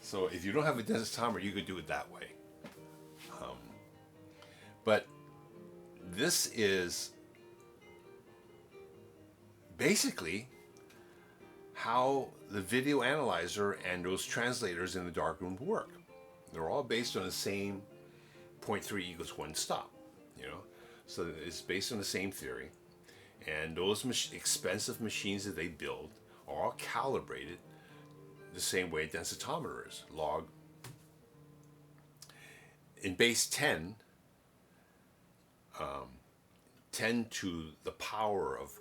So if you don't have a densitometer, you could do it that way. But this is basically how the video analyzer and those translators in the darkroom work. They're all based on the same 0.3 equals 1 stop, you know. So it's based on the same theory. And those expensive machines that they build are all calibrated the same way a densitometer is, log. In base 10, 10 to the power of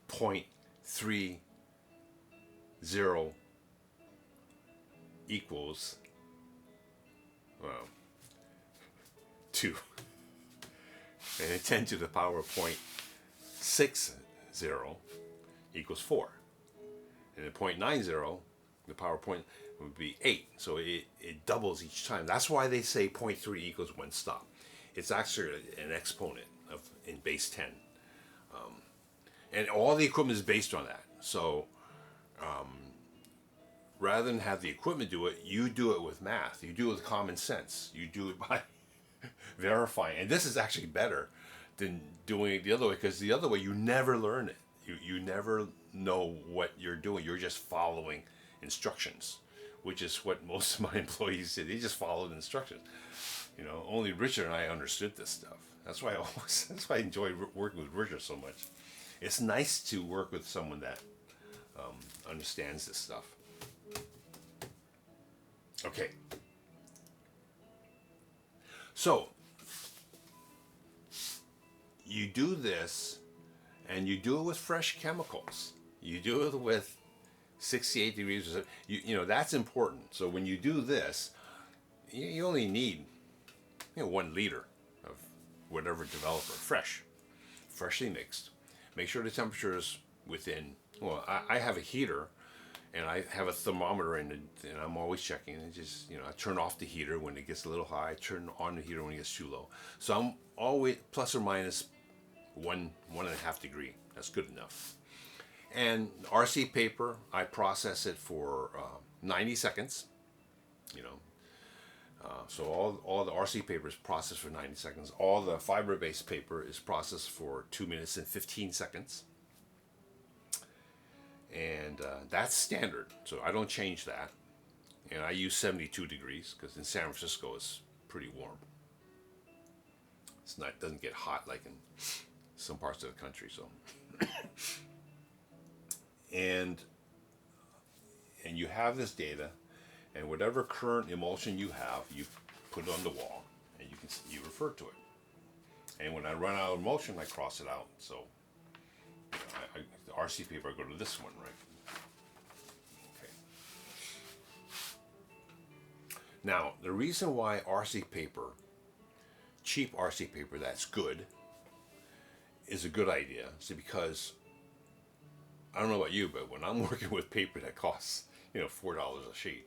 0.30 equals, well, 2. And then 10 to the power of 0.60 equals 4. And then 0.90, the power point would be 8. So it doubles each time. That's why they say 0.3 equals 1 stop. It's actually an exponent of in base 10. And all the equipment is based on that. So rather than have the equipment do it, you do it with math. You do it with common sense. You do it by verifying. And this is actually better than doing it the other way, because the other way you never learn it. You never know what you're doing. You're just following instructions, which is what most of my employees did. They just followed instructions. You know, only Richard and I understood this stuff. That's why I enjoy working with Richard so much. It's nice to work with someone that understands this stuff. Okay. So you do this, and you do it with fresh chemicals. You do it with 68 degrees. You know, that's important. So when you do this, you only need 1 liter of whatever developer, freshly mixed. Make sure the temperature is within, well, I have a heater, and I have a thermometer in it, and I'm always checking. And just, I turn off the heater when it gets a little high, turn on the heater when it gets too low. So I'm always plus or minus 1.5 degree. That's good enough. And RC paper, I process it for 90 seconds. So all the RC paper is processed for 90 seconds. All the fiber-based paper is processed for 2 minutes and 15 seconds. And that's standard, so I don't change that. And I use 72 degrees because in San Francisco it's pretty warm. It doesn't get hot like in some parts of the country. So, and you have this data, and whatever current emulsion you have, you put it on the wall, and you refer to it. And when I run out of emulsion, I cross it out. So the RC paper, I go to this one, right? Okay. Now, the reason why RC paper, cheap RC paper that's good, is a good idea is because, I don't know about you, but when I'm working with paper that costs, $4 a sheet,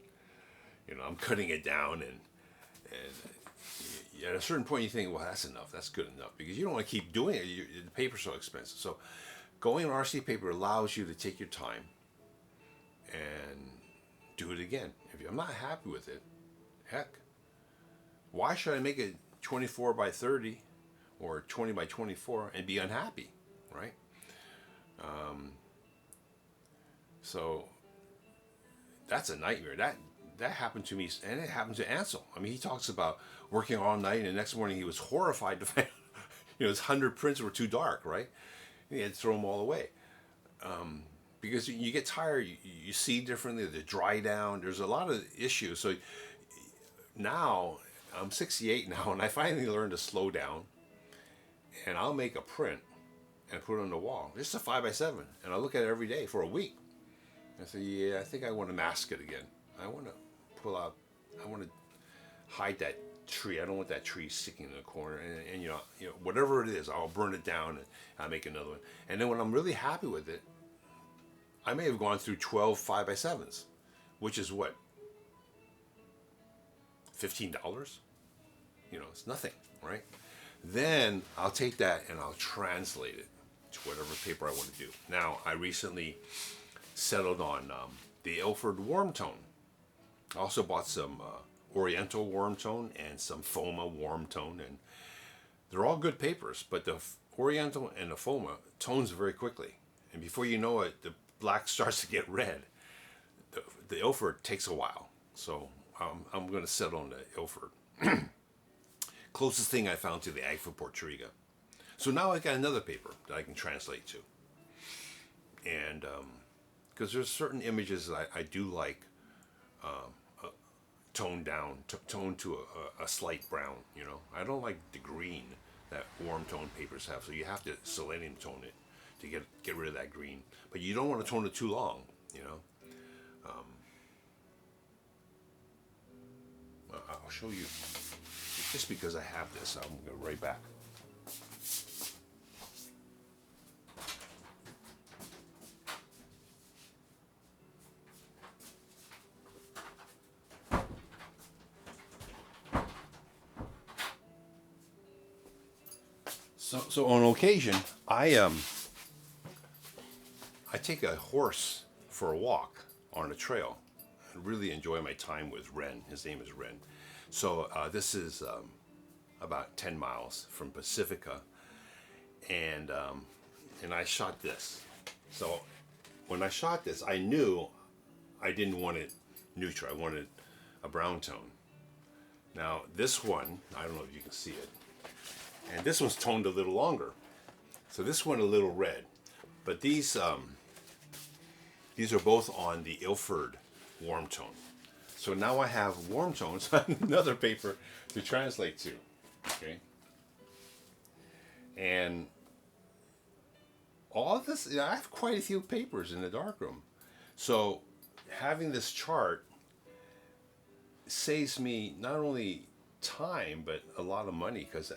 I'm cutting it down, and at a certain point you think, well, that's enough, that's good enough, because you don't want to keep doing it. The paper's so expensive. So going on RC paper allows you to take your time and do it again. If I'm not happy with it, heck, why should I make it 24 by 30 or 20 by 24 and be unhappy, right? So that's a nightmare. That happened to me, and it happened to Ansel. I mean, he talks about working all night, and the next morning he was horrified to find, his 100 prints were too dark, right? And he had to throw them all away. Because you get tired, you see differently, they dry down, there's a lot of issues. So now, I'm 68 now, and I finally learned to slow down, and I'll make a print and put it on the wall. Just a 5x7, and I'll look at it every day for a week. I say, yeah, I think I want to mask it again. I want to hide that tree. I don't want that tree sticking in the corner. And whatever it is, I'll burn it down and I'll make another one. And then when I'm really happy with it, I may have gone through 12 5x7s, which is what? $15? It's nothing, right? Then I'll take that and I'll translate it to whatever paper I want to do. Now, I recently settled on the Ilford warm tone. I also bought some Oriental warm tone and some Foma warm tone, and they're all good papers, but the Oriental and the Foma tones very quickly, and before you know it, the black starts to get red. The Ilford takes a while, so I'm going to settle on the Ilford. Closest thing I found to the Agfa Portruga. So now I got another paper that I can translate to, and because there's certain images that I do like toned down, toned to a slight brown. You know, I don't like the green that warm tone papers have. So you have to selenium tone it to get rid of that green. But you don't want to tone it too long. You know. I'll show you. Just because I have this, I'm going to go right back. So on occasion, I take a horse for a walk on a trail. I really enjoy my time with Ren. His name is Ren. So this is about 10 miles from Pacifica, and I shot this. So when I shot this, I knew I didn't want it neutral. I wanted a brown tone. Now this one, I don't know if you can see it, and this one's toned a little longer. So this one a little red, but these are both on the Ilford warm tone. So now I have warm tones on another paper to translate to. Okay. And all of this, I have quite a few papers in the darkroom. So having this chart saves me not only time, but a lot of money, because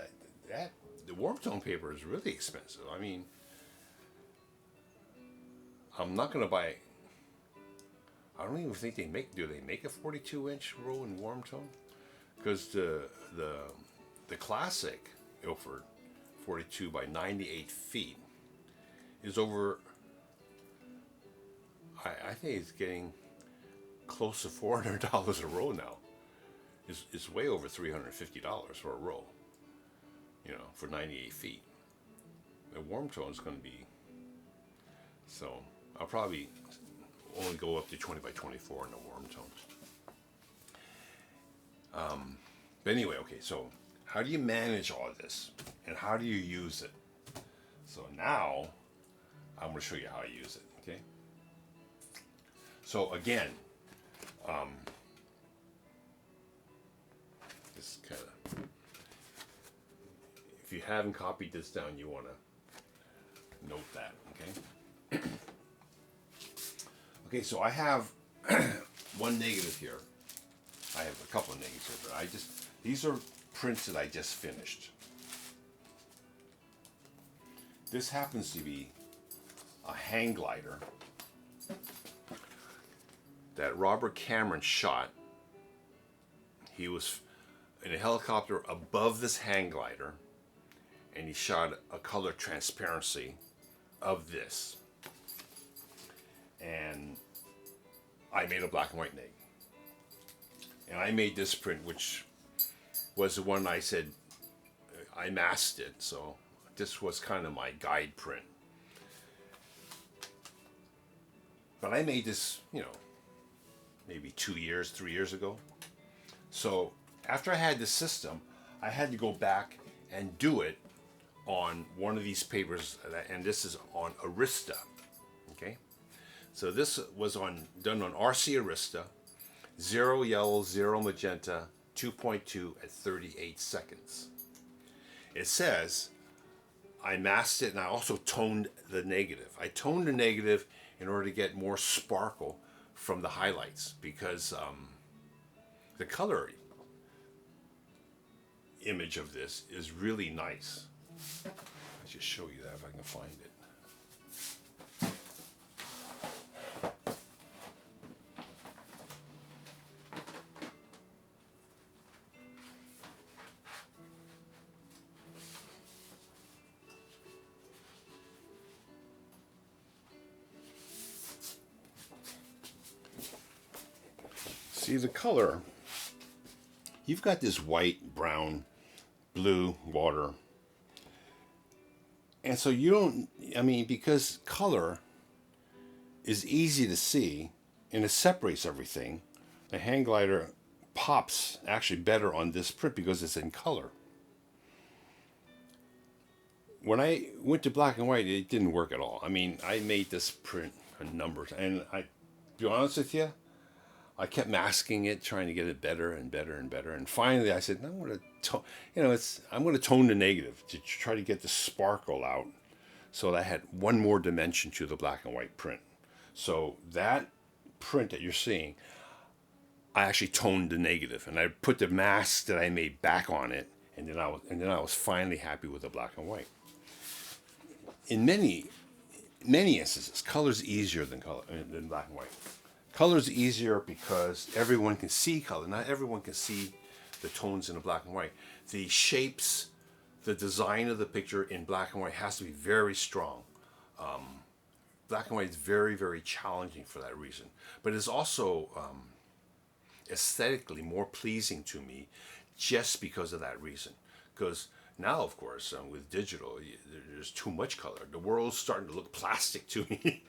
the warm tone paper is really expensive. I mean, I'm not going to buy, I don't even think do they make a 42-inch roll in warm tone? Because the classic Ilford 42 by 98 feet is over, I think it's getting close to $400 a roll now. It's way over $350 for a roll, you know, for 98 feet. The warm tone is going to be, so I'll probably only go up to 20 by 24 in the warm tones. But anyway, okay, so how do you manage all this, and how do you use it? So now I'm going to show you how I use it. Okay. So again, this kind of, if you haven't copied this down, you want to note that. Okay. Okay, so I have one negative here. I have a couple of negatives here, but these are prints that I just finished. This happens to be a hang glider that Robert Cameron shot. He was in a helicopter above this hang glider, and he shot a color transparency of this. And I made a black and white neg. And I made this print, which was the one I said I masked it. So this was kind of my guide print. But I made this, you know, maybe 3 years ago. So after I had the system, I had to go back and do it on one of these papers, and this is on Arista. Okay. So this was done on RC Arista, 0 yellow, 0 magenta, 2.2 at 38 seconds. It says I masked it, and I also toned the negative. I toned the negative in order to get more sparkle from the highlights, because the color image of this is really nice. I'll just show you that if I can find it. See the color, you've got this white, brown, blue water. And so you don't, I mean, because color is easy to see and it separates everything, the hang glider pops actually better on this print because it's in color. When I went to black and white, it didn't work at all. I mean, I made this print in numbers, and to be honest with you, I kept masking it, trying to get it better and better and better. And finally, I said, I'm going to tone the negative to try to get the sparkle out, so that I had one more dimension to the black and white print. So that print that you're seeing, I actually toned the negative, and I put the mask that I made back on it, and then I was finally happy with the black and white. In many instances, color's easier than black and white. Color's easier because everyone can see color. Not everyone can see the tones in the black and white. The shapes, the design of the picture in black and white has to be very strong. Black and white is very, very challenging for that reason. But it's also aesthetically more pleasing to me just because of that reason. Because now, of course, with digital, there's too much color. The world's starting to look plastic to me.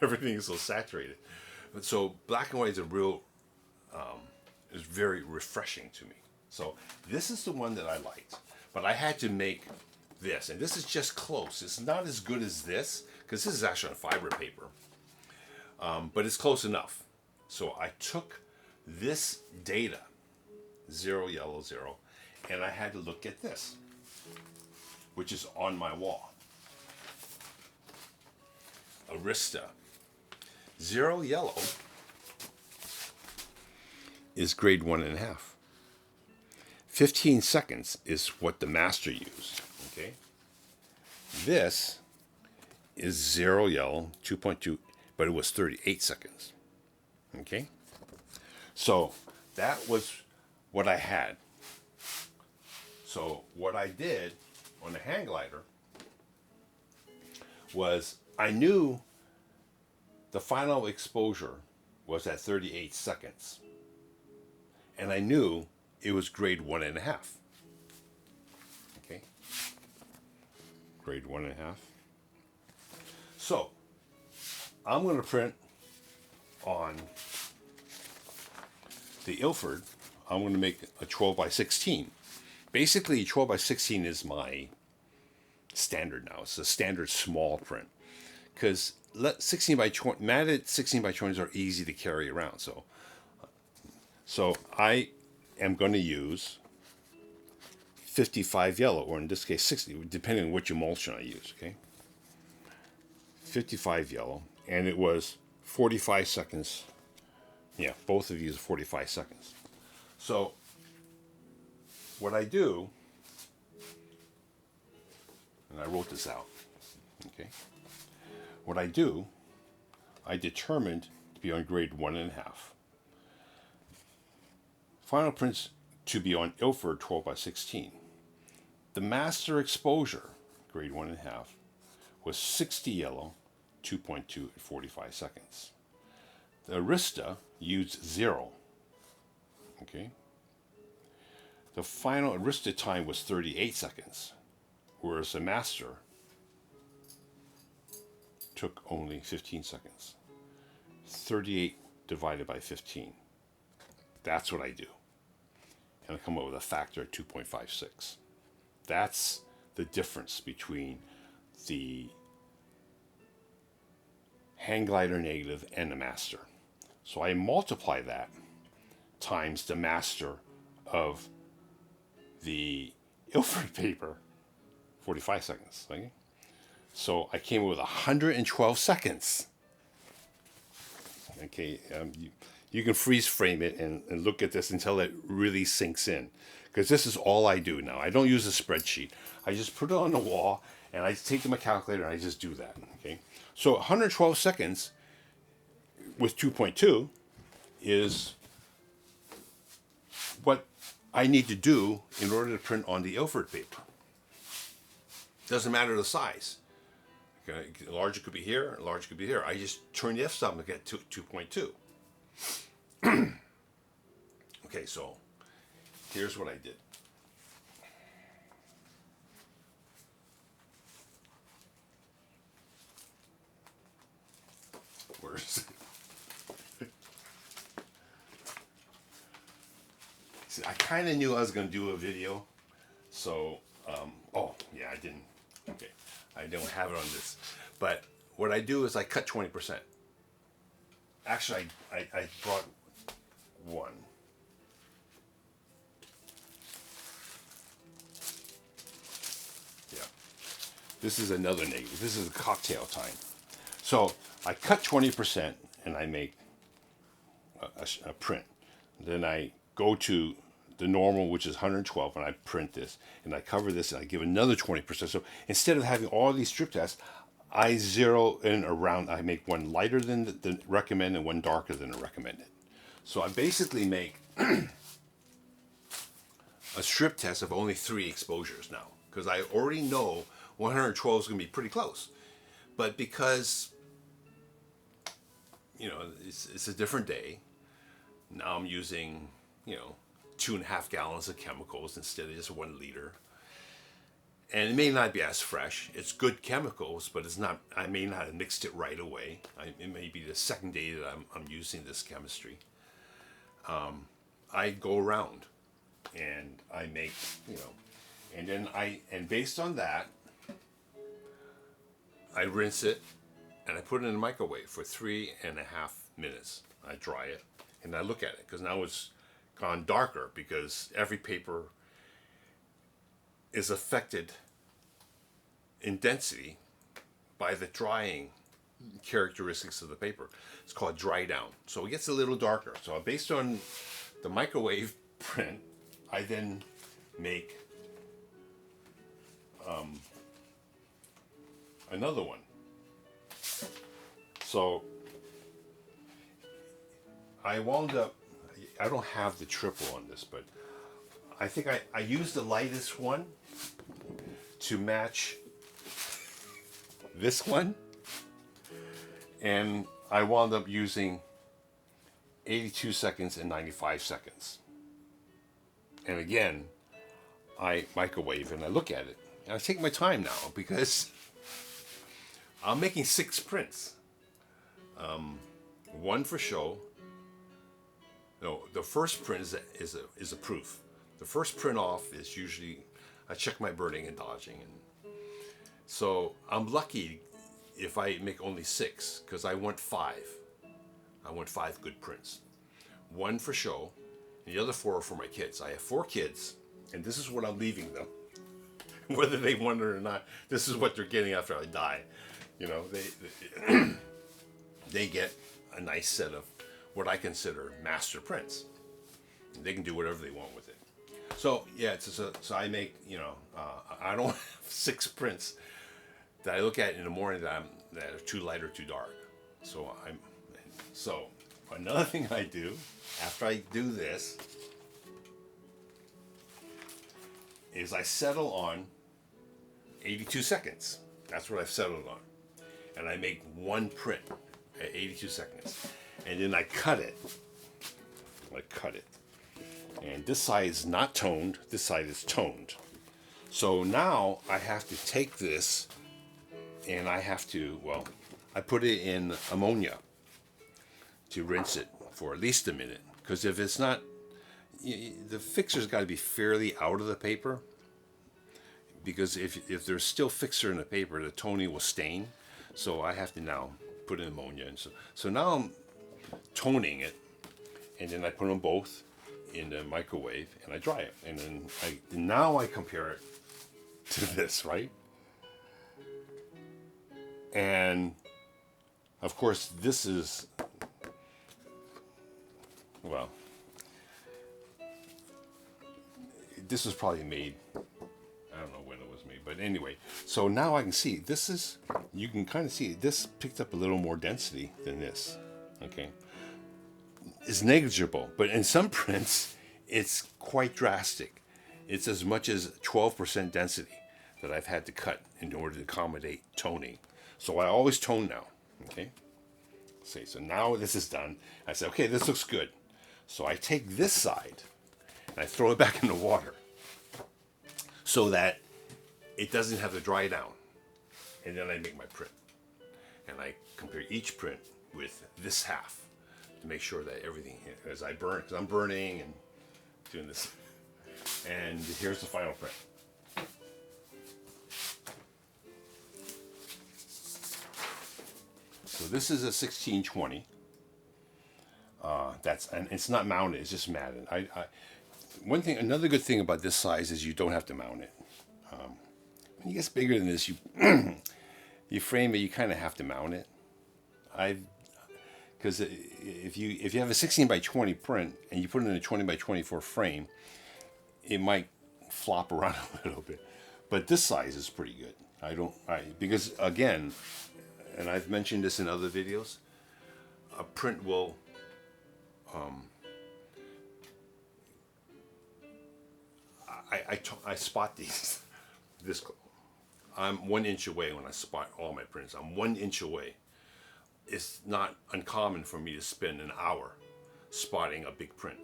Everything is so saturated. But so black and white is is very refreshing to me. So this is the one that I liked. But I had to make this, and this is just close. It's not as good as this, because this is actually on fiber paper. But it's close enough. So I took this data, 0, yellow, 0, and I had to look at this, which is on my wall. Arista. 0, yellow is grade 1.5. 15 seconds is what the master used. Okay. This is 0, yellow, 2.2, but it was 38 seconds. Okay. So that was what I had. So what I did on the hang glider was I knew the final exposure was at 38 seconds. And I knew it was grade 1.5. Okay. Grade 1.5. So I'm going to print on the Ilford. I'm going to make a 12 by 16. Basically, 12 by 16 is my standard now. It's a standard small print. Because 16 by 20, matted 16 by 20s are easy to carry around. So I am going to use 55 yellow, or in this case 60, depending on which emulsion I use. Okay, 55 yellow, and it was 45 seconds. Yeah, both of these 45 seconds. So what I do, and I wrote this out. Okay. What I do, I determined to be on grade 1.5. Final prints to be on Ilford 12 by 16. The master exposure, grade 1.5, was 60 yellow, 2.2 at 45 seconds. The Arista used 0. Okay. The final Arista time was 38 seconds, whereas the master took only 15 seconds. 38 divided by 15. That's what I do. And I come up with a factor of 2.56. That's the difference between the hang glider negative and the master. So I multiply that times the master of the Ilford paper, 45 seconds. Okay? So I came up with 112 seconds. Okay, you can freeze frame it and look at this until it really sinks in. Because this is all I do now. I don't use a spreadsheet. I just put it on the wall and I take my calculator and I just do that. Okay, so 112 seconds with 2.2 is what I need to do in order to print on the Ilford paper. Doesn't matter the size. Okay, larger could be here, larger could be here. I just turn the f-stop and get 2.2. Okay, so here's what I did. Where's it? See, I kind of knew I was going to do a video, so oh yeah, I didn't. Okay, I don't have it on this, but what I do is I cut 20%. Actually, I brought one. Yeah, this is another negative. This is a cocktail time. So I cut 20% and I make a print. Then I go to the normal, which is 112, and I print this and I cover this and I give another 20%. So instead of having all these strip tests, I zero in around. I make one lighter than the recommended and one darker than the recommended. So I basically make a strip test of only 3 exposures now, because I already know 112 is going to be pretty close. But because, you know, it's a different day, now I'm using, you know, 2.5 gallons of chemicals instead of just 1 liter. And it may not be as fresh. It's good chemicals, but it's not. I may not have mixed it right away. It may be the second day that I'm using this chemistry. I go around and I make, you know, and then and based on that, I rinse it and I put it in the microwave for 3.5 minutes. I dry it and I look at it, because now it's gone darker, because every paper is affected in density by the drying characteristics of the paper. It's called dry down. So it gets a little darker. So based on the microwave print, I then make another one. So I wound up, I don't have the triple on this, but I think I used the lightest one to match this one, and I wound up using 82 seconds and 95 seconds. And again, I microwave and I look at it, and I take my time now, because I'm making 6 prints. One for show. No, the first print is a proof. The first print off is usually, I check my burning and dodging, and so I'm lucky if I make only 6, because I want 5. I want 5 good prints. One for show, and the other 4 are for my kids. I have 4 kids, and this is what I'm leaving them. Whether they want it or not, this is what they're getting after I die. You know, they get a nice set of what I consider master prints. They can do whatever they want with it. So yeah, so I make, you know, I don't have 6 prints that I look at in the morning that are too light or too dark. So another thing I do after I do this is I settle on 82 seconds. That's what I've settled on. And I make 1 print at 82 seconds. And then I cut it. And this side is not toned. This side is toned. So now I have to take this and I have to, well, I put it in ammonia to rinse it for at least a minute. Because if it's not, the fixer's got to be fairly out of the paper. Because if there's still fixer in the paper, the toning will stain. So I have to now put in ammonia. And so now I'm toning it, and then I put them both in the microwave and I dry it, and then now I compare it to this, right? And of course this is, well, this was probably made, I don't know when it was made, but anyway, so now I can see this is, you can kind of see this picked up a little more density than this. Okay, it's negligible, but in some prints it's quite drastic. It's as much as 12% density that I've had to cut in order to accommodate toning. So I always tone now. Okay, see, so now this is done. I say, okay, this looks good. So I take this side and I throw it back in the water so that it doesn't have to dry down. And then I make my print. And I compare each print with this half to make sure that everything, as I burn, because I'm burning and doing this. And here's the final print. So this is a 1620. And it's not mounted; it's just matted. Another good thing about this size is you don't have to mount it. When it gets bigger than this, you frame it. You kind of have to mount it. Because if you have a 16 by 20 print and you put it in a 20 by 24 frame, it might flop around a little bit. But this size is pretty good. Because again, and I've mentioned this in other videos, a print will I spot these. I'm 1 inch away when I spot all my prints. I'm 1 inch away. It's not uncommon for me to spend an hour spotting a big print.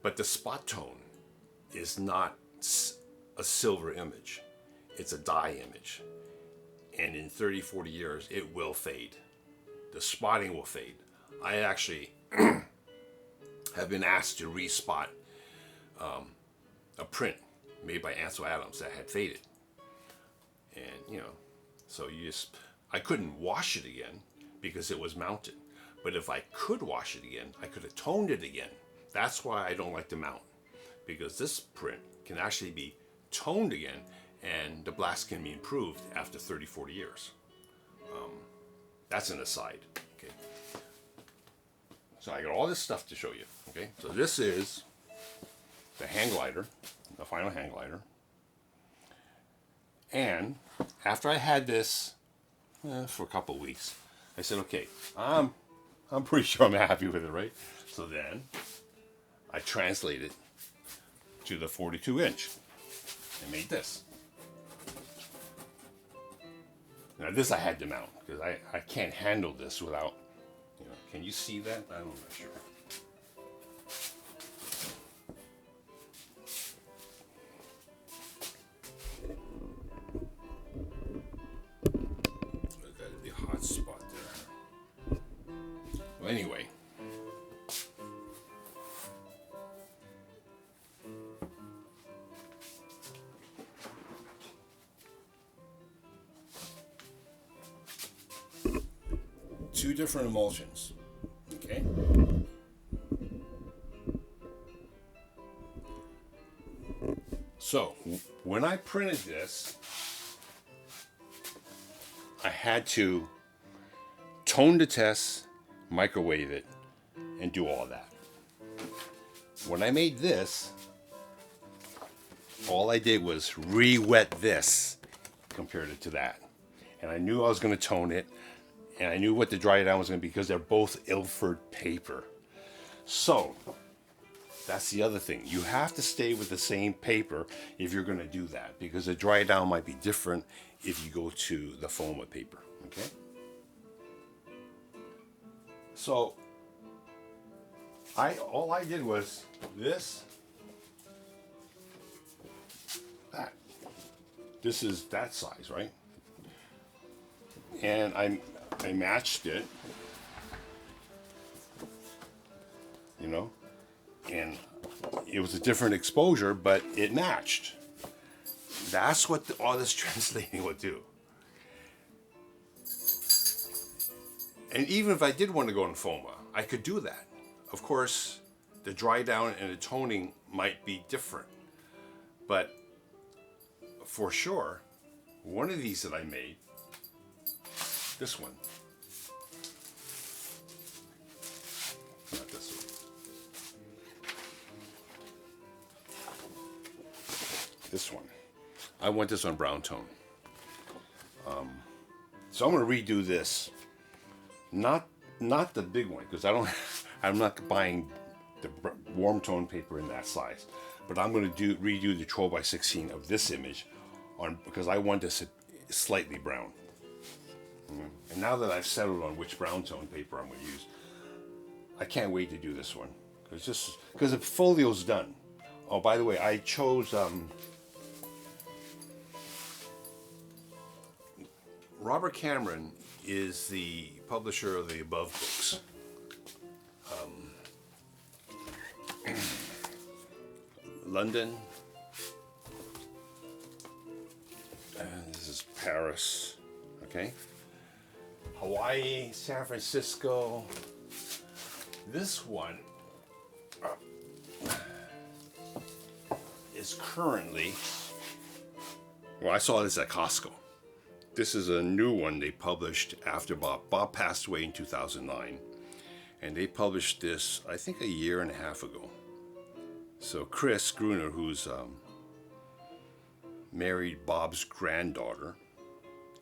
But the spot tone is not a silver image. It's a dye image. And in 30, 40 years, it will fade. The spotting will fade. I actually have been asked to respot a print made by Ansel Adams that had faded. And, so I couldn't wash it again because it was mounted. But if I could wash it again, I could have toned it again. That's why I don't like to mount, because this print can actually be toned again and the blast can be improved after 30, 40 years. That's an aside. Okay. So I got all this stuff to show you. Okay. So this is the hang glider, the final hang glider. And after I had this for a couple of weeks, I said, okay, I'm pretty sure I'm happy with it, right? So then I translated to the 42 inch and made this. Now this I had to mount because I can't handle this without, can you see that? I'm not sure. There's got to be a hot spot there. Well, anyway. Two different emulsions, okay? So, when I printed this, I had to tone the test, microwave it, and do all that. When I made this, all I did was re-wet this, compared it to that. And I knew I was going to tone it, and I knew what the dry down was going to be because they're both Ilford paper. So, that's the other thing. You have to stay with the same paper if you're going to do that, because the dry down might be different if you go to the foam paper, okay? So, all I did was this, that. This is that size, right? And I matched it, and it was a different exposure, but it matched. That's what all this translating would do. And even if I did want to go in FOMA, I could do that. Of course, the dry down and the toning might be different, but for sure, one of these that I made, this one, not this one, this one, I want this on brown tone. So I'm going to redo this, not the big one, because I'm not buying the warm tone paper in that size, but I'm going to redo the 12 by 16 of this image because I want this slightly brown. And now that I've settled on which brown tone paper I'm going to use, I can't wait to do this one. Because the folio's done. Oh, by the way, I chose Robert Cameron is the publisher of the above books. London. And this is Paris. Okay. Hawaii, San Francisco. This one is currently, well, I saw this at Costco. This is a new one they published after Bob. Bob passed away in 2009. And they published this, I think, a year and a half ago. So Chris Gruner, who's married Bob's granddaughter,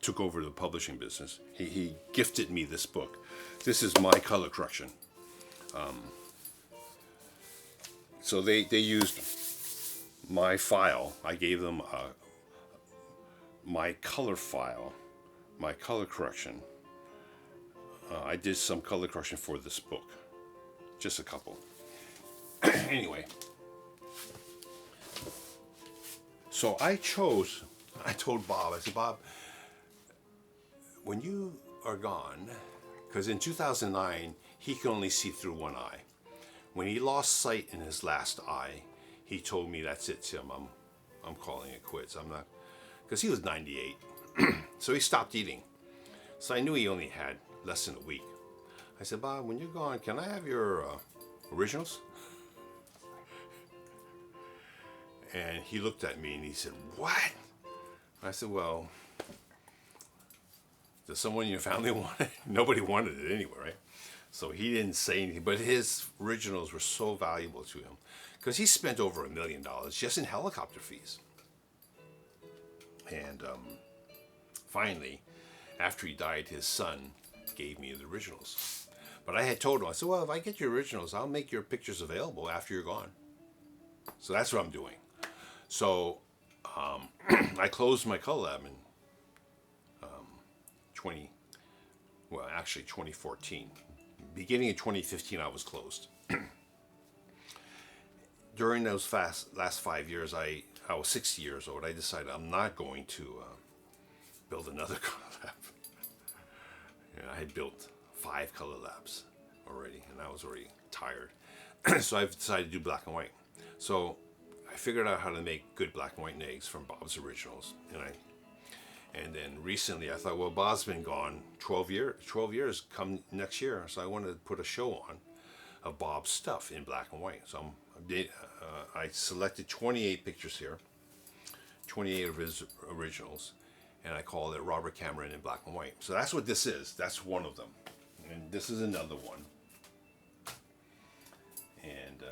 took over the publishing business. He gifted me this book. This is my color correction. So they used my file. I gave them my color file, my color correction. I did some color correction for this book, just a couple. Anyway, so I told Bob, I said, Bob, when you are gone, because in 2009, he could only see through one eye. When he lost sight in his last eye, he told me, that's it, Tim, I'm calling it quits. I'm not, because he was 98. So he stopped eating. So I knew he only had less than a week. I said, Bob, when you're gone, can I have your originals? And he looked at me and he said, what? I said, well, does someone in your family want it? Nobody wanted it anyway, right? So he didn't say anything, but his originals were so valuable to him because he spent over $1 million just in helicopter fees. And finally, after he died, his son gave me the originals. But I had told him, I said, well, if I get your originals, I'll make your pictures available after you're gone. So that's what I'm doing. So I closed my color lab in 2014. Beginning of 2015, I was closed. During those last 5 years, I was 60 years old. I decided I'm not going to build another color lab. I had built 5 color labs already, and I was already tired. So I've decided to do black and white. So I figured out how to make good black and white eggs from Bob's originals, and then recently I thought, well, Bob's been gone 12 years come next year, so I wanted to put a show on of Bob's stuff in black and white. So I selected 28 pictures here, 28 of his originals, and I called it Robert Cameron in black and white. So that's what this is. That's one of them, and this is another one. And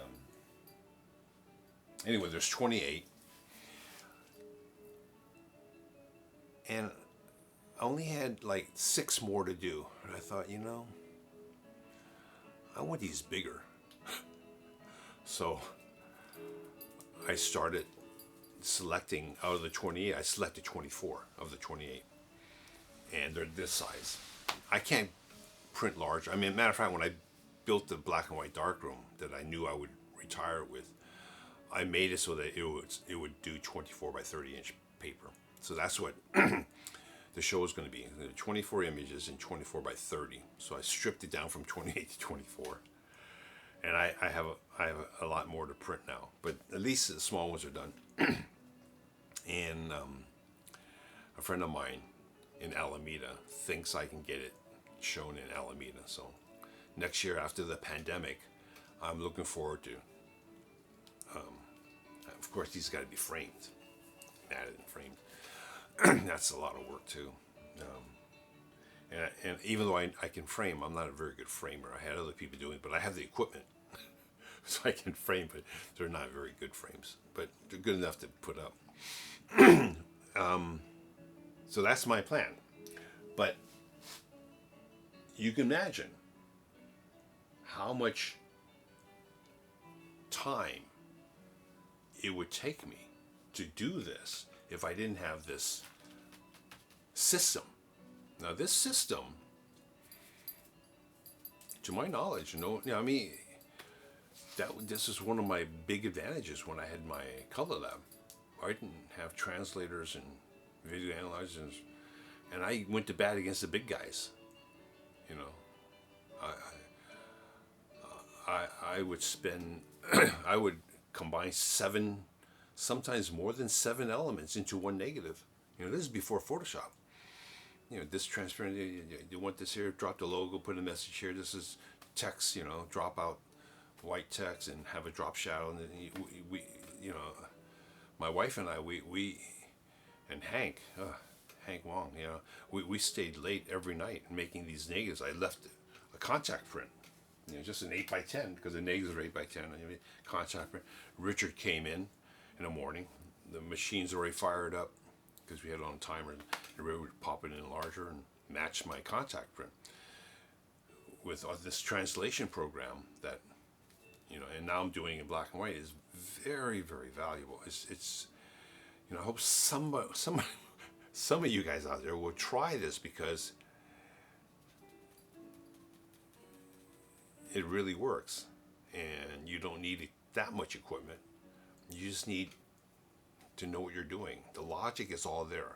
anyway, there's 28. And I only had like 6 more to do. And I thought, I want these bigger. So I started selecting out of the 28. I selected 24 of the 28. And they're this size. I can't print large. I mean, matter of fact, when I built the black and white darkroom that I knew I would retire with, I made it so that it would do 24 by 30 inch paper. So that's what the show is going to be. 24 images in 24 by 30. So I stripped it down from 28 to 24. And I have a lot more to print now. But at least the small ones are done. And a friend of mine in Alameda thinks I can get it shown in Alameda. So next year after the pandemic, I'm looking forward to. Of course, these got to be framed. Added and framed. That's a lot of work too. And even though I can frame, I'm not a very good framer. I had other people doing it, but I have the equipment. So I can frame, but they're not very good frames. But they're good enough to put up. So that's my plan. But you can imagine how much time it would take me to do this if I didn't have this system. Now this system to my knowledge, no. I mean, this is one of my big advantages when I had my color lab. I didn't have translators and video analyzers, and I went to bat against the big guys. You know, I would spend, I would combine 7, sometimes more than 7 elements into one negative. You know, this is before Photoshop. You know, this transparent, you want this here, drop the logo, put a message here. This is text, you know, drop out white text and have a drop shadow. And then we you know, my wife and I, and Hank Wong, you know, we stayed late every night making these negatives. I left a contact print, you know, just an 8x10, because the negatives are 8x10. Contact print. Richard came in the morning. The machine's already fired up because we had it on timer, and we would pop it in larger and match my contact print with this translation program that, you know, and now I'm doing in black and white, is very, very valuable. It's you know, I hope some of you guys out there will try this, because it really works, and you don't need that much equipment. You just need to know what you're doing. The logic is all there.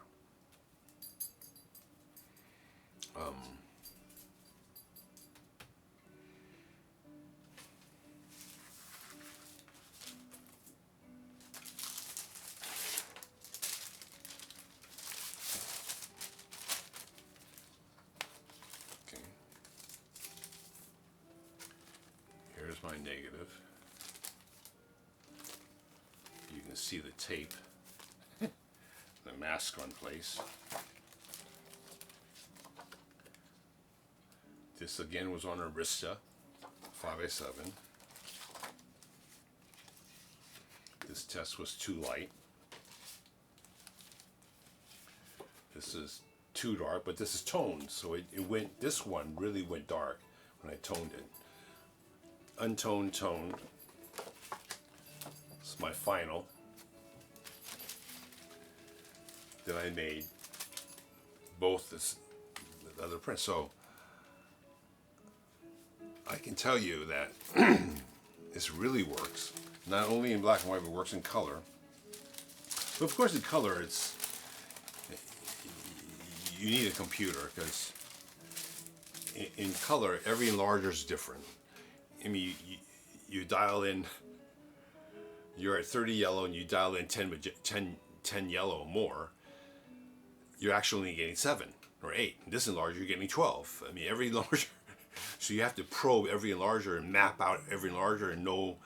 Okay. Here's my negative. You can see the tape, the mask on place. This again was on Arista 5x7. This test was too light. This is too dark, but this is toned, so it went, this one really went dark when I toned it. Untoned, toned. This is my final that I made both the other prints. So I can tell you that this really works. Not only in black and white, but works in color. But of course in color, you need a computer, because in color, every enlarger is different. I mean, you dial in, you're at 30 yellow and you dial in 10 yellow or more, you're actually only getting 7 or 8. In this enlarger, you're getting 12. I mean, every enlarger, so you have to probe every enlarger and map out every enlarger and know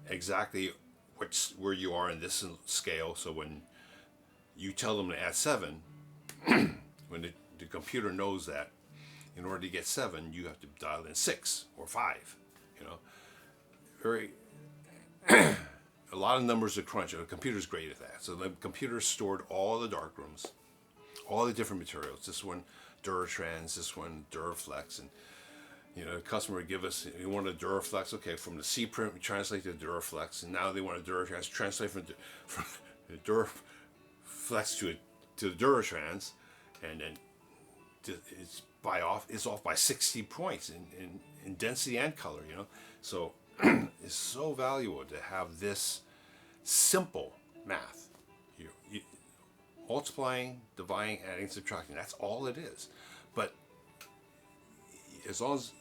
exactly where you are in this scale. So when you tell them to add 7, when the computer knows that in order to get 7, you have to dial in 6 or 5. You know, very a lot of numbers to crunch. The computer's great at that. So the computer stored all the darkrooms, all the different materials. This one Duratrans, this one Duraflex, and you know, the customer would give us, you want a Duraflex, okay, from the C print we translate to Duraflex, and now they want a Duratrans, translate from the Duraflex to the Duratrans, and then it's off by 60 points in density and color, you know. So it's so valuable to have this simple math. You multiplying, dividing, adding, subtracting. That's all it is. But as long as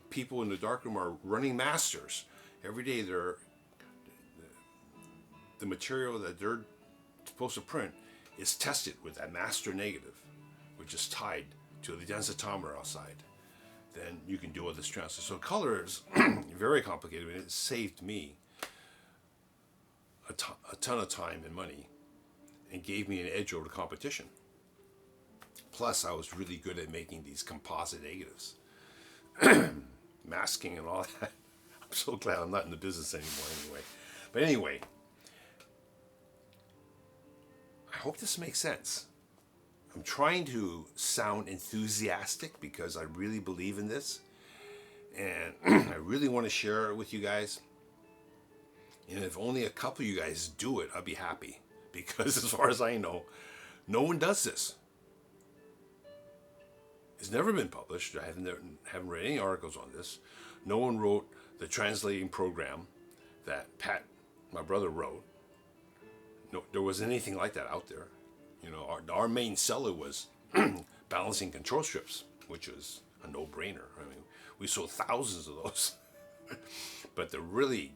people in the darkroom are running masters every day, the material that they're supposed to print is tested with that master negative, which is tied to the densitometer outside. Then you can do all this transfer. So color is very complicated, and it saved me a ton of time and money, and gave me an edge over the competition. Plus, I was really good at making these composite negatives, masking and all that. I'm so glad I'm not in the business anymore anyway. But anyway, I hope this makes sense. I'm trying to sound enthusiastic because I really believe in this, and I really want to share it with you guys. And if only a couple of you guys do it, I'll be happy, because as far as I know, no one does this. It's never been published. I haven't read any articles on this. No one wrote the translating program that Pat, my brother, wrote. No, there wasn't anything like that out there. You know, our main seller was balancing control strips, which was a no-brainer. I mean, we sold thousands of those. But the really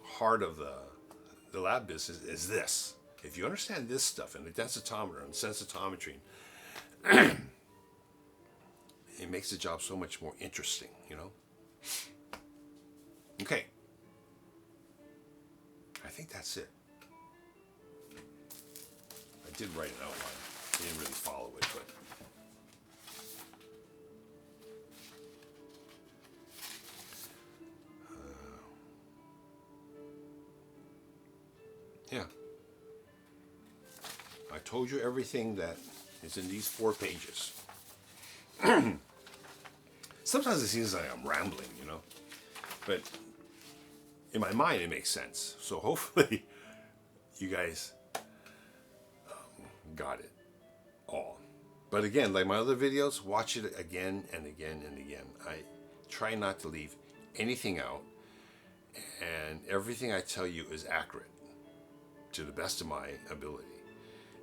heart of the lab business is this. If you understand this stuff and the densitometer and sensitometry, it makes the job so much more interesting, you know? Okay. I think that's it. I did write an outline. I didn't really follow it, but... yeah. I told you everything that is in these 4 pages. Sometimes it seems like I'm rambling, you know, but in my mind it makes sense. So hopefully you guys got it all. But again, like my other videos, watch it again and again and again. I try not to leave anything out, and everything I tell you is accurate to the best of my ability.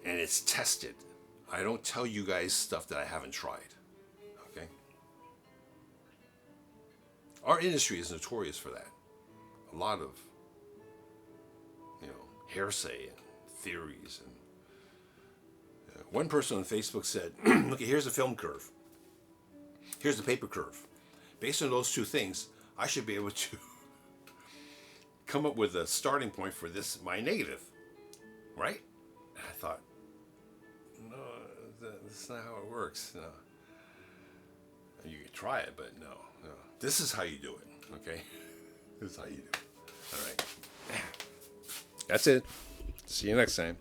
And it's tested. I don't tell you guys stuff that I haven't tried. Okay? Our industry is notorious for that. A lot of, you know, hearsay and theories. And one person on Facebook said, "Look, here's the film curve. Here's the paper curve. Based on those 2 things, I should be able to come up with a starting point for this, my negative." Right? And I thought, no, that's not how it works. No. You can try it, but no. This is how you do it, okay? This is how you do it. All right. That's it. See you next time.